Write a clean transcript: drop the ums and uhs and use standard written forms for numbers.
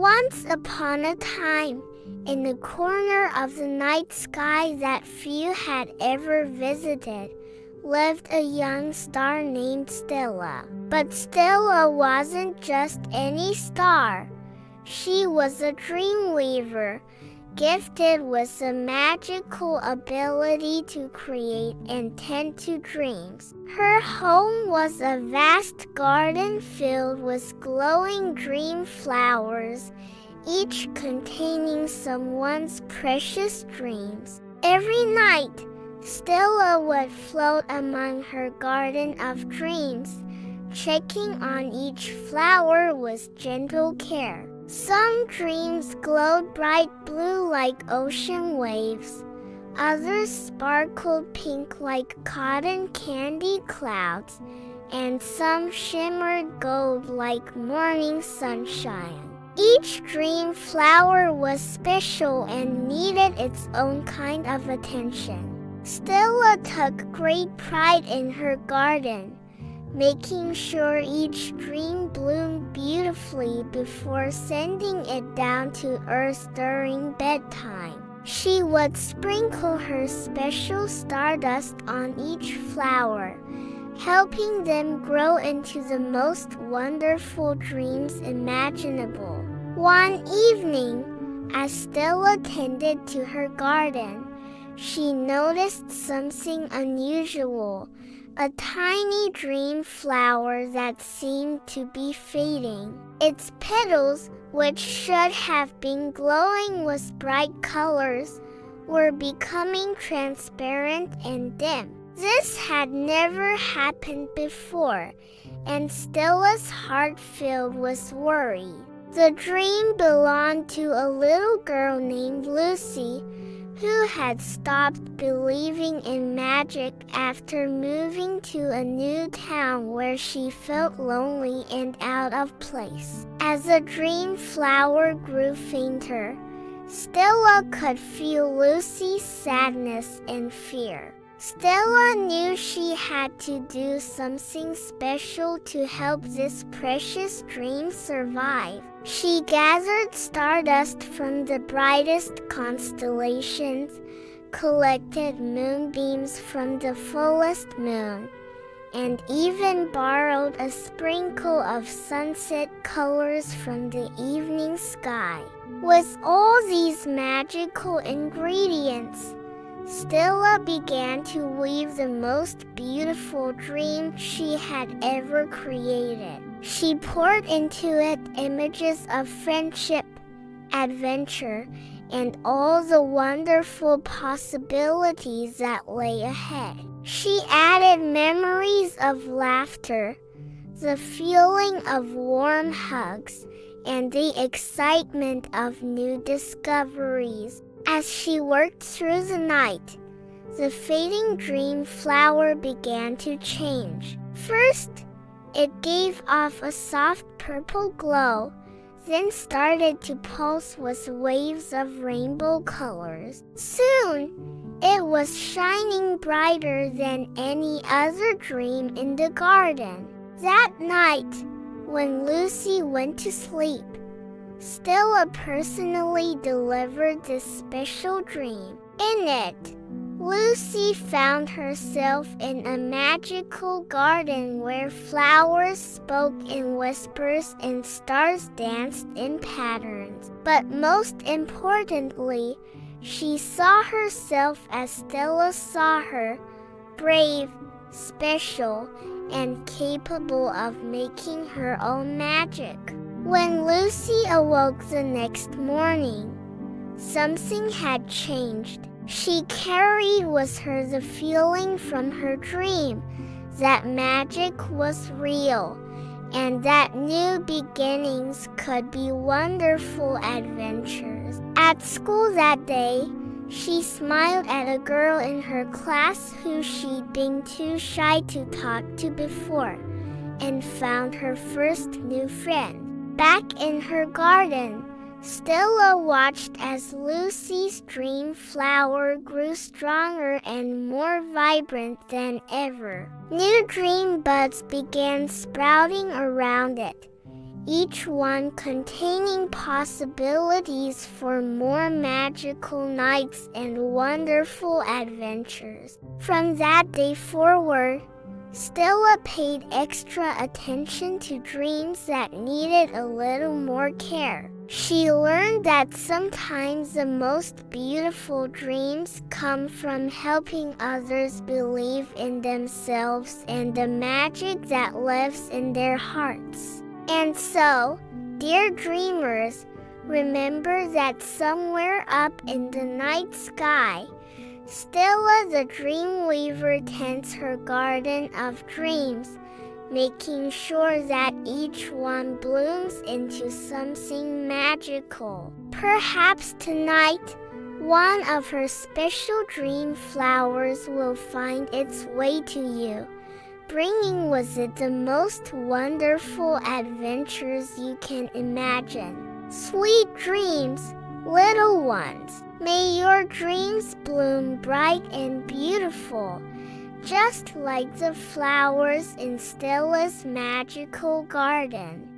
Once upon a time, in the corner of the night sky that few had ever visited, lived a young star named Stella. But Stella wasn't just any star. She was a Dreamweaver, gifted with the magical ability to create and tend to dreams. Her home was a vast garden filled with glowing dream flowers, each containing someone's precious dreams. Every night, Stella would float among her garden of dreams, checking on each flower with gentle care. Some dreams glowed bright blue like ocean waves. Others sparkled pink like cotton candy clouds, and some shimmered gold like morning sunshine. Each dream flower was special and needed its own kind of attention. Stella took great pride in her garden, making sure each dream bloomed beautifully before sending it down to earth during bedtime. She would sprinkle her special stardust on each flower, helping them grow into the most wonderful dreams imaginable. One evening, as Stella tended to her garden, she noticed something unusual. A tiny dream flower that seemed to be fading. Its petals, which should have been glowing with bright colors, were becoming transparent and dim. This had never happened before, and Stella's heart filled with worry. The dream belonged to a little girl named Lucy, who had stopped believing in magic after moving to a new town where she felt lonely and out of place. As the dream flower grew fainter, Stella could feel Lucy's sadness and fear. Stella knew she had to do something special to help this precious dream survive. She gathered stardust from the brightest constellations, collected moonbeams from the fullest moon, and even borrowed a sprinkle of sunset colors from the evening sky. With all these magical ingredients, Stella began to weave the most beautiful dream she had ever created. She poured into it images of friendship, adventure, and all the wonderful possibilities that lay ahead. She added memories of laughter, the feeling of warm hugs, and the excitement of new discoveries. As she worked through the night, the fading dream flower began to change. First, it gave off a soft purple glow, then started to pulse with waves of rainbow colors. Soon, it was shining brighter than any other dream in the garden. That night, when Lucy went to sleep, Stella personally delivered this special dream. In it, Lucy found herself in a magical garden where flowers spoke in whispers and stars danced in patterns. But most importantly, she saw herself as Stella saw her, brave, special, and capable of making her own magic. When Lucy awoke the next morning, something had changed. She carried with her the feeling from her dream that magic was real and that new beginnings could be wonderful adventures. At school that day, she smiled at a girl in her class who she'd been too shy to talk to before and found her first new friend. Back in her garden, Stella watched as Lucy's dream flower grew stronger and more vibrant than ever. New dream buds began sprouting around it, each one containing possibilities for more magical nights and wonderful adventures. From that day forward, Stella paid extra attention to dreams that needed a little more care. She learned that sometimes the most beautiful dreams come from helping others believe in themselves and the magic that lives in their hearts. And so, dear dreamers, remember that somewhere up in the night sky, Stella the Dreamweaver tends her garden of dreams, making sure that each one blooms into something magical. Perhaps tonight, one of her special dream flowers will find its way to you, bringing with it the most wonderful adventures you can imagine. Sweet dreams, little ones. May your dreams bloom bright and beautiful, just like the flowers in Stella's magical garden.